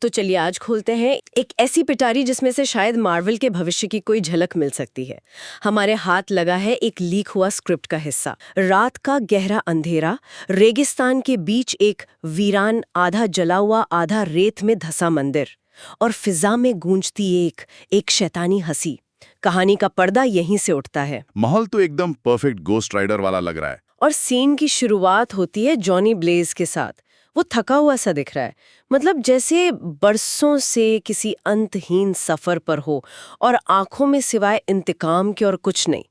तो चलिए आज खोलते हैं एक ऐसी पिटारी जिसमें से शायद मार्वल के भविष्य की कोई झलक मिल सकती है। हमारे हाथ लगा है एक लीक हुआ स्क्रिप्ट का हिस्सा। रात का गहरा अंधेरा, रेगिस्तान के बीच एक वीरान आधा जला हुआ आधा रेत में धंसा मंदिर, और फिजा में गूंजती एक शैतानी हंसी। कहानी का पर्दा यहीं से उठता है। माहौल तो एकदम परफेक्ट गोस्ट राइडर वाला लग रहा है। और सीन की शुरुआत होती है जॉनी ब्लेज के साथ। वो थका हुआ सा दिख रहा है, मतलब जैसे बरसों से किसी अंतहीन सफर पर हो और आंखों में सिवाय इंतकाम के और कुछ नहीं।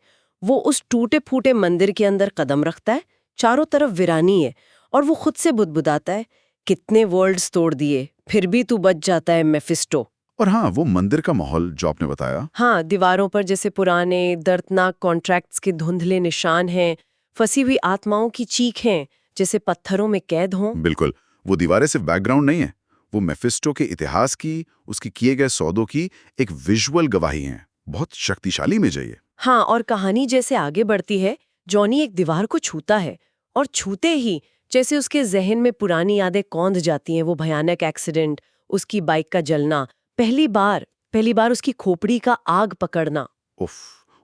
वो उस टूटे फूटे मंदिर के अंदर कदम रखता है, चारों तरफ वीरानी है, और वो खुद से बुदबुदाता है, कितने वर्ल्ड्स तोड़ दिए फिर भी तू बच जाता है मेफिस्टो। और हाँ, वो मंदिर का माहौल जो आपने बताया, हाँ, दीवारों पर जैसे पुराने दर्दनाक कॉन्ट्रैक्ट्स के धुंधले निशान हैं, फंसी हुई आत्माओं की चीख हैं, जैसे पत्थरों में कैद हों। बिल्कुल। वो दीवारें सिर्फ बैकग्राउंड नहीं है, वो मेफिस्टो के इतिहास की, उसके किए गए सौदों की एक विजुअल गवाही है। बहुत शक्तिशाली इमेज है ये। हाँ, और कहानी जैसे आगे बढ़ती है, जॉनी एक दीवार को छूता है, और छूते ही जैसे उसके जहन में पुरानी यादें कौंध जाती हैं। वो भयानक एक्सीडेंट, उसकी बाइक का जलना, पहली बार उसकी खोपड़ी का आग पकड़ना। उफ,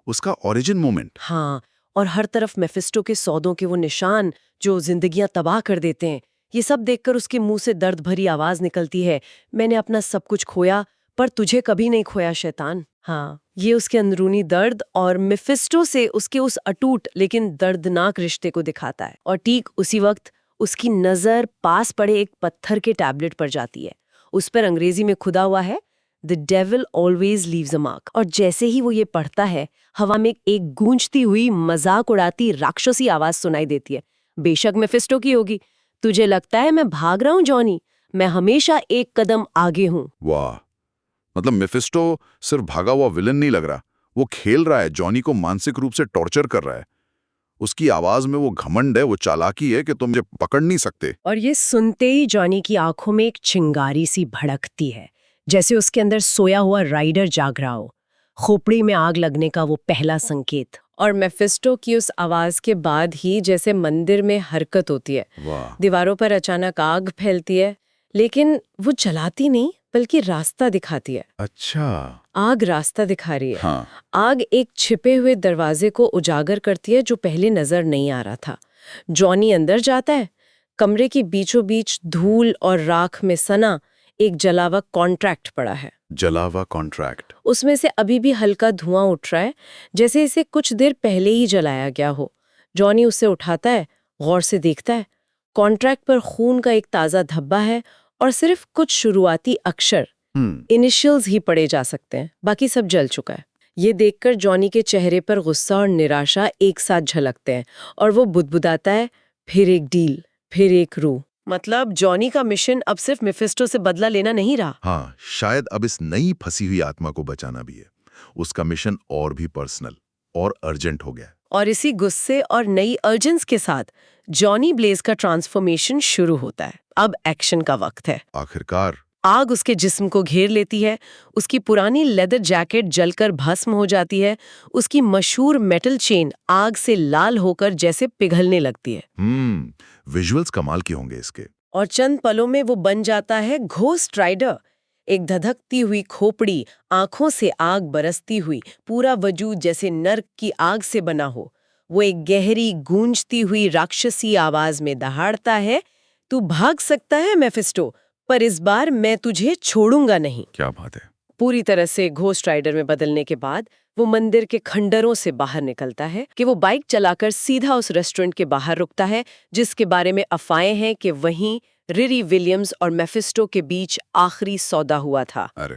उसका ओरिजिन मोमेंट। हाँ, और हर तरफ मेफिस्टो के सौदों के वो निशान जो जिंदगियां तबाह कर देते हैं। ये सब देखकर उसके मुंह से दर्द भरी आवाज निकलती है, मैंने अपना सब कुछ खोया पर तुझे कभी नहीं खोया शैतान। हाँ, ये उसके अंदरूनी दर्द और मेफिस्टो से उसके उस अटूट लेकिन दर्दनाक रिश्ते को दिखाता है। और ठीक उसी वक्त उसकी नजर पास पड़े एक पत्थर के टैबलेट पर जाती है। उस पर अंग्रेजी में खुदा हुआ है, the devil always leaves a mark. और जैसे ही वो ये पढ़ता है, हवा में एक गूंजती हुई मजाक उड़ाती राक्षसी आवाज सुनाई देती है। बेशक मेफिस्टो की होगी। तुझे लगता है मैं भाग रहा हूं जॉनी? मैं हमेशा एक कदम आगे हूं। वाह, मतलब मेफिस्टो सिर्फ भागा हुआ विलन नहीं लग रहा, वो खेल रहा है, जॉनी को मानसिक रूप से टॉर्चर कर रहा है। उसकी आवाज में वो घमंड है, वो चालाकी है कि तुम मुझे पकड़ नहीं सकते। और ये सुनते ही जॉनी की आंखों में एक चिंगारी सी भड़कती है, जैसे उसके अंदर सोया हुआ राइडर जाग रहा हो। खोपड़ी में आग लगने का वो पहला संकेत। और मेफिस्टो की उस आवाज के बाद ही जैसे मंदिर में हरकत होती है। वाह, दीवारों पर अचानक आग फैलती है, लेकिन वो जलाती नहीं बल्कि रास्ता दिखाती है। अच्छा। आग रास्ता दिखा रही है। हाँ, आग एक छिपे हुए दरवाजे को उजागर करती है जो पहले नजर नहीं आ रहा था। जॉनी अंदर जाता है। कमरे की बीचों बीच धूल और राख में सना एक जला हुआ कॉन्ट्रैक्ट पड़ा है। जलावा कॉन्ट्रैक्ट। उसमें से अभी भी हल्का धुआं उठ रहा है, जैसे इसे कुछ देर पहले ही जलाया गया हो। जॉनी उसे उठाता है, गौर से देखता है। कॉन्ट्रैक्ट पर खून का एक ताजा धब्बा है और सिर्फ कुछ शुरुआती अक्षर, इनिशियल्स ही पढ़े जा सकते हैं, बाकी सब जल चुका है। ये देखकर जॉनी के चेहरे पर गुस्सा और निराशा एक साथ झलकते हैं, और वो बुदबुदाता है, फिर एक डील, फिर एक रूह। मतलब जॉनी का मिशन अब सिर्फ मेफिस्टो से बदला लेना नहीं रहा। हाँ, शायद अब इस नई फंसी हुई आत्मा को बचाना भी है। उसका मिशन और भी पर्सनल और अर्जेंट हो गया। और इसी गुस्से और नई अर्जेंस के साथ जॉनी ब्लेज का ट्रांसफॉर्मेशन शुरू होता है। अब एक्शन का वक्त है। आखिरकार आग उसके जिस्म को घेर लेती है, उसकी पुरानी लेदर जैकेट जलकर भस्म हो जाती है, उसकी मशहूर मेटल चेन आग से लाल होकर जैसे पिघलने लगती है। विजुअल्स कमाल के होंगे इसके। और चंद पलों में वो बन जाता है घोस्ट राइडर। एक धधकती हुई खोपड़ी, आंखों से आग बरसती हुई, पूरा वजूद जैसे नर्क की आग से बना हो। वो एक गहरी गूंजती हुई राक्षसी आवाज में दहाड़ता है, तू भाग सकता है मेफिस्टो, पर इस बार मैं तुझे छोड़ूंगा नहीं। क्या बात है। पूरी तरह से घोस्ट राइडर में बदलने के बाद वो मंदिर के खंडरों से बाहर निकलता है कि वो बाइक चलाकर सीधा उस रेस्टोरेंट के बाहर रुकता है जिसके बारे में अफवाहें हैं कि वहीं रिरी विलियम्स और मेफिस्टो के बीच आखिरी सौदा हुआ था। अरे